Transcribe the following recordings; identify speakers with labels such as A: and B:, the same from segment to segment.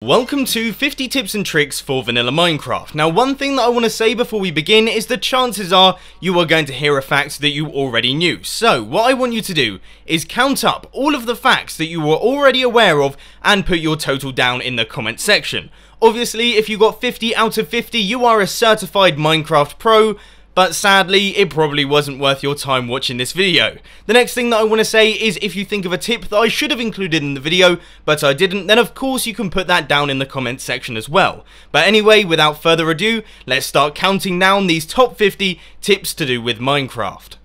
A: Welcome to 50 tips and tricks for vanilla Minecraft. Now, one thing that I want to say before we begin is that chances are you are going to hear a fact that you already knew. So what I want you to do is count up all of the facts that you were already aware of and put your total down in the comment section. Obviously, if you got 50 out of 50, you are a certified Minecraft pro. But sadly, it probably wasn't worth your time watching this video. The next thing that I want to say is if you think of a tip that I should have included in the video, but I didn't, then of course you can put that down in the comments section as well. But anyway, without further ado, let's start counting down these top 50 tips to do with Minecraft.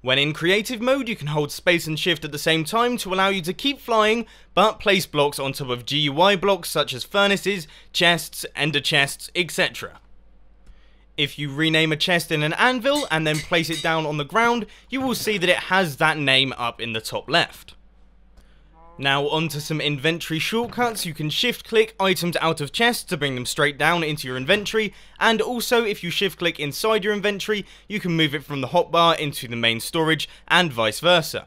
A: When in creative mode, you can hold space and shift at the same time to allow you to keep flying, but place blocks on top of GUI blocks such as furnaces, chests, ender chests, etc. If you rename a chest in an anvil and then place it down on the ground, you will see that it has that name up in the top left. Now onto some inventory shortcuts. You can shift click items out of chests to bring them straight down into your inventory, and also if you shift click inside your inventory, you can move it from the hotbar into the main storage and vice versa.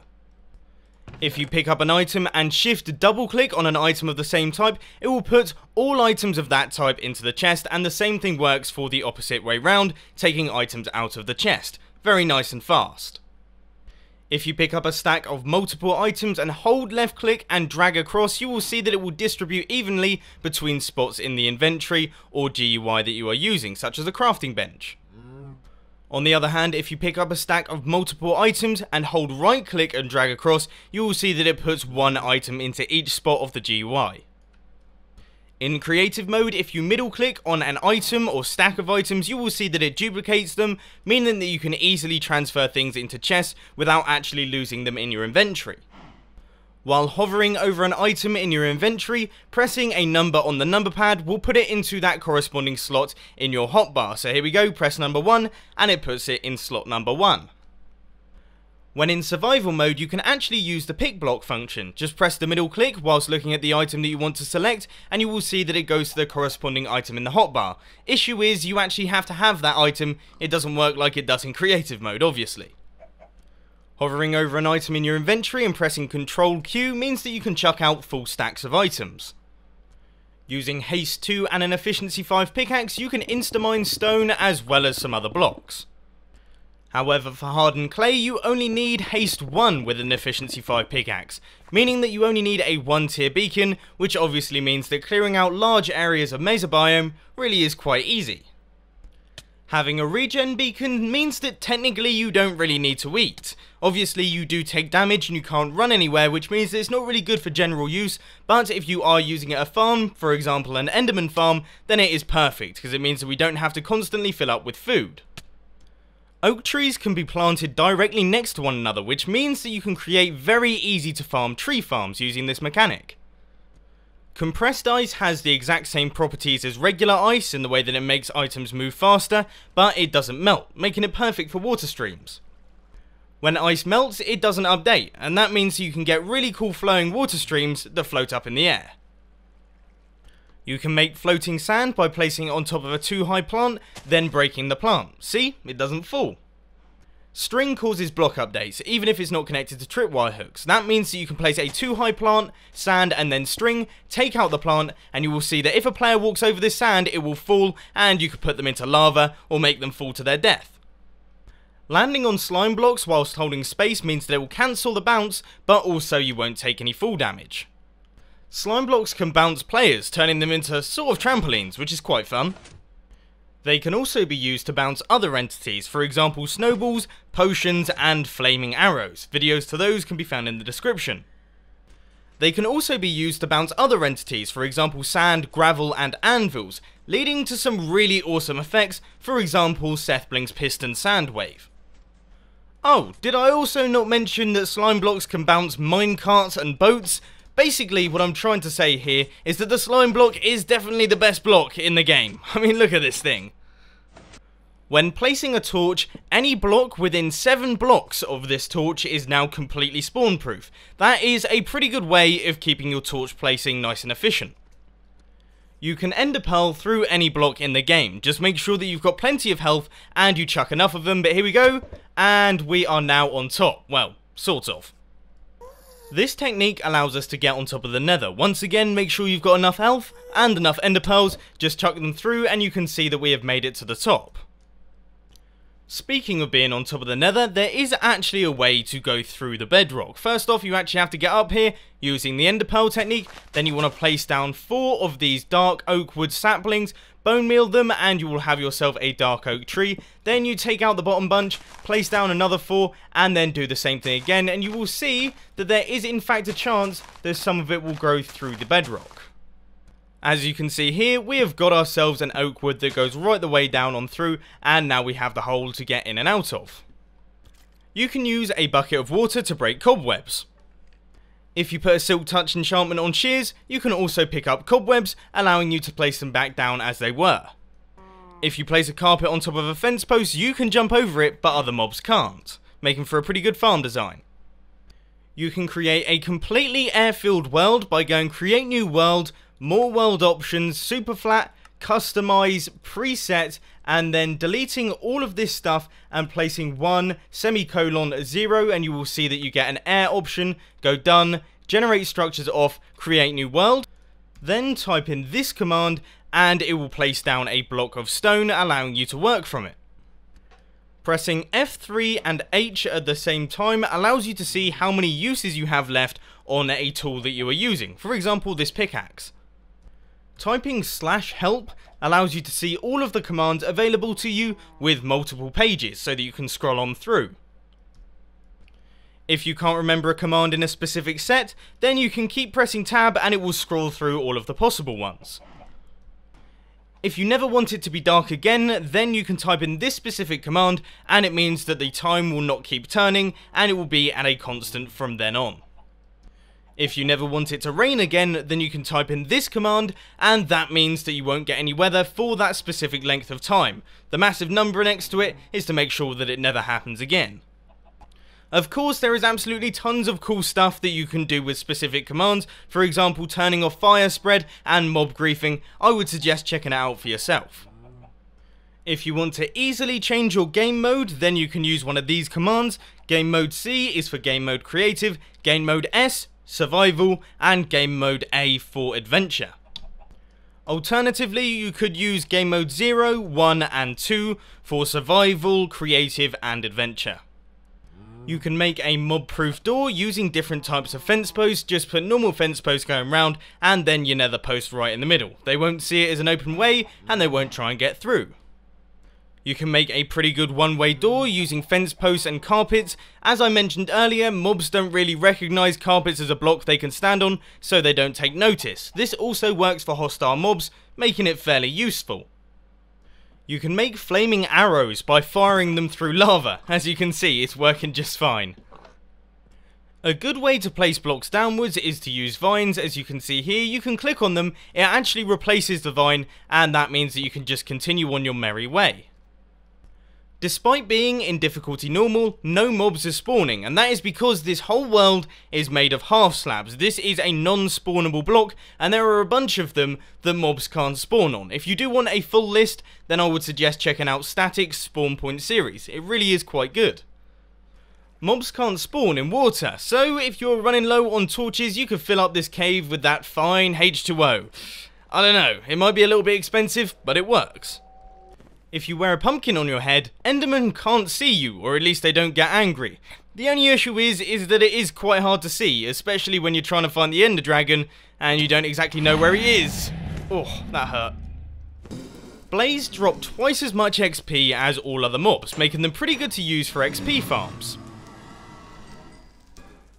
A: If you pick up an item and shift double click on an item of the same type, it will put all items of that type into the chest, and the same thing works for the opposite way round, taking items out of the chest. Very nice and fast. If you pick up a stack of multiple items and hold left click and drag across, you will see that it will distribute evenly between spots in the inventory or GUI that you are using, such as a crafting bench. On the other hand, if you pick up a stack of multiple items and hold right click and drag across, you will see that it puts one item into each spot of the GUI. In creative mode, if you middle click on an item or stack of items, you will see that it duplicates them, meaning that you can easily transfer things into chests without actually losing them in your inventory. While hovering over an item in your inventory, pressing a number on the number pad will put it into that corresponding slot in your hotbar. So here we go, press number 1 and it puts it in slot number 1. When in survival mode, you can actually use the pick block function. Just press the middle click whilst looking at the item that you want to select, and you will see that it goes to the corresponding item in the hotbar. Issue is, you actually have to have that item. It doesn't work like it does in creative mode, obviously. Hovering over an item in your inventory and pressing Ctrl Q means that you can chuck out full stacks of items. Using Haste 2 and an Efficiency 5 pickaxe, you can insta-mine stone as well as some other blocks. However, for hardened clay, you only need Haste 1 with an Efficiency 5 pickaxe, meaning that you only need a 1-tier beacon, which obviously means that clearing out large areas of mesobiome really is quite easy. Having a regen beacon means that technically you don't really need to eat. Obviously you do take damage and you can't run anywhere, which means that it's not really good for general use, but if you are using it at a farm, for example an enderman farm, then it is perfect, because it means that we don't have to constantly fill up with food. Oak trees can be planted directly next to one another, which means that you can create very easy to farm tree farms using this mechanic. Compressed ice has the exact same properties as regular ice in the way that it makes items move faster, but it doesn't melt, making it perfect for water streams. When ice melts, it doesn't update, and that means you can get really cool flowing water streams that float up in the air. You can make floating sand by placing it on top of a 2-high plant, then breaking the plant. See? It doesn't fall. String causes block updates, even if it's not connected to tripwire hooks. That means that you can place a 2-high plant, sand, and then string, take out the plant, and you will see that if a player walks over this sand, it will fall, and you could put them into lava, or make them fall to their death. Landing on slime blocks whilst holding space means that it will cancel the bounce, but also you won't take any fall damage. Slime blocks can bounce players, turning them into sort of trampolines, which is quite fun. They can also be used to bounce other entities, for example snowballs, potions, and flaming arrows. Videos to those can be found in the description. They can also be used to bounce other entities, for example sand, gravel, and anvils, leading to some really awesome effects, for example Sethblink's piston sand wave. Oh, did I also not mention that slime blocks can bounce minecarts and boats? Basically, what I'm trying to say here is that the slime block is definitely the best block in the game. I mean, look at this thing. When placing a torch, any block within 7 blocks of this torch is now completely spawn-proof. That is a pretty good way of keeping your torch placing nice and efficient. You can ender pearl through any block in the game. Just make sure that you've got plenty of health and you chuck enough of them, but here we go, and we are now on top. Well, sort of. This technique allows us to get on top of the nether. Once again, make sure you've got enough health and enough ender pearls, just chuck them through and you can see that we have made it to the top. Speaking of being on top of the nether, there is actually a way to go through the bedrock. First off, you actually have to get up here using the ender pearl technique, then you want to place down 4 of these dark oak wood saplings, bone meal them and you will have yourself a dark oak tree. Then you take out the bottom bunch, place down another 4 and then do the same thing again, and you will see that there is in fact a chance that some of it will grow through the bedrock. As you can see here, we have got ourselves an oak wood that goes right the way down on through, and now we have the hole to get in and out of. You can use a bucket of water to break cobwebs. If you put a silk touch enchantment on shears, you can also pick up cobwebs, allowing you to place them back down as they were. If you place a carpet on top of a fence post, you can jump over it, but other mobs can't, making for a pretty good farm design. You can create a completely air-filled world by going create new world, more world options, super flat, customize, preset, and then deleting all of this stuff and placing 1 semicolon 0, and you will see that you get an air option. Go done, generate structures off, create new world, then type in this command and it will place down a block of stone, allowing you to work from it. Pressing F3 and H at the same time allows you to see how many uses you have left on a tool that you are using, for example this pickaxe. Typing /help allows you to see all of the commands available to you with multiple pages so that you can scroll on through. If you can't remember a command in a specific set, then you can keep pressing tab and it will scroll through all of the possible ones. If you never want it to be dark again, then you can type in this specific command and it means that the time will not keep turning and it will be at a constant from then on. If you never want it to rain again, then you can type in this command, and that means that you won't get any weather for that specific length of time. The massive number next to it is to make sure that it never happens again. Of course, there is absolutely tons of cool stuff that you can do with specific commands, for example turning off fire spread and mob griefing. I would suggest checking it out for yourself. If you want to easily change your game mode, then you can use one of these commands. Game mode C is for game mode creative, game mode S survival, and game mode A for adventure. Alternatively, you could use game mode 0, 1 and 2 for survival, creative and adventure. You can make a mob proof door using different types of fence posts. Just put normal fence posts going round and then your nether post right in the middle. They won't see it as an open way and they won't try and get through. You can make a pretty good one-way door using fence posts and carpets. As I mentioned earlier, mobs don't really recognise carpets as a block they can stand on, so they don't take notice. This also works for hostile mobs, making it fairly useful. You can make flaming arrows by firing them through lava. As you can see, it's working just fine. A good way to place blocks downwards is to use vines. As you can see here, you can click on them, it actually replaces the vine, and that means that you can just continue on your merry way. Despite being in difficulty normal, no mobs are spawning, and that is because this whole world is made of half slabs. This is a non-spawnable block, and there are a bunch of them that mobs can't spawn on. If you do want a full list, then I would suggest checking out Static's Spawn Point series. It really is quite good. Mobs can't spawn in water, so if you're running low on torches, you could fill up this cave with that fine H2O. I don't know, it might be a little bit expensive, but it works. If you wear a pumpkin on your head, Endermen can't see you, or at least they don't get angry. The only issue is that it is quite hard to see, especially when you're trying to find the Ender Dragon, and you don't exactly know where he is. Oh, that hurt. Blaze drop twice as much XP as all other mobs, making them pretty good to use for XP farms.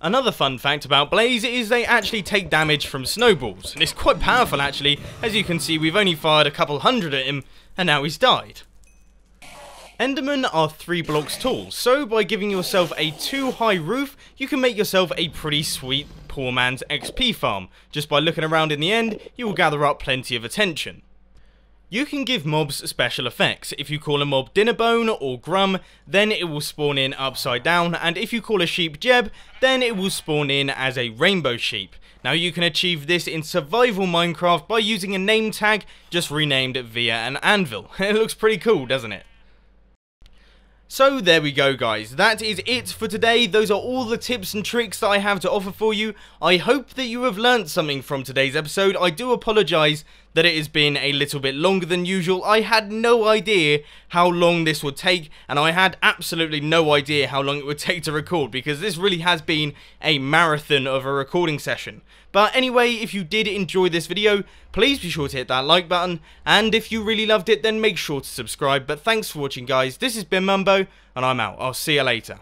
A: Another fun fact about Blaze is they actually take damage from snowballs, and it's quite powerful actually. As you can see, we've only fired a couple hundred at him, and now he's died. Endermen are 3 blocks tall, so by giving yourself a 2-high roof, you can make yourself a pretty sweet poor man's XP farm. Just by looking around in the end, you will gather up plenty of attention. You can give mobs special effects. If you call a mob Dinnerbone or Grum, then it will spawn in upside down, and if you call a sheep Jeb, then it will spawn in as a rainbow sheep. Now you can achieve this in survival Minecraft by using a name tag just renamed via an anvil. It looks pretty cool, doesn't it? So there we go guys, that is it for today. Those are all the tips and tricks that I have to offer for you. I hope that you have learnt something from today's episode. I do apologise that it has been a little bit longer than usual. I had no idea how long this would take, and I had absolutely no idea how long it would take to record, because this really has been a marathon of a recording session. But anyway, if you did enjoy this video, please be sure to hit that like button, and if you really loved it, then make sure to subscribe. But thanks for watching guys, this has been Mumbo, and I'm out. I'll see you later.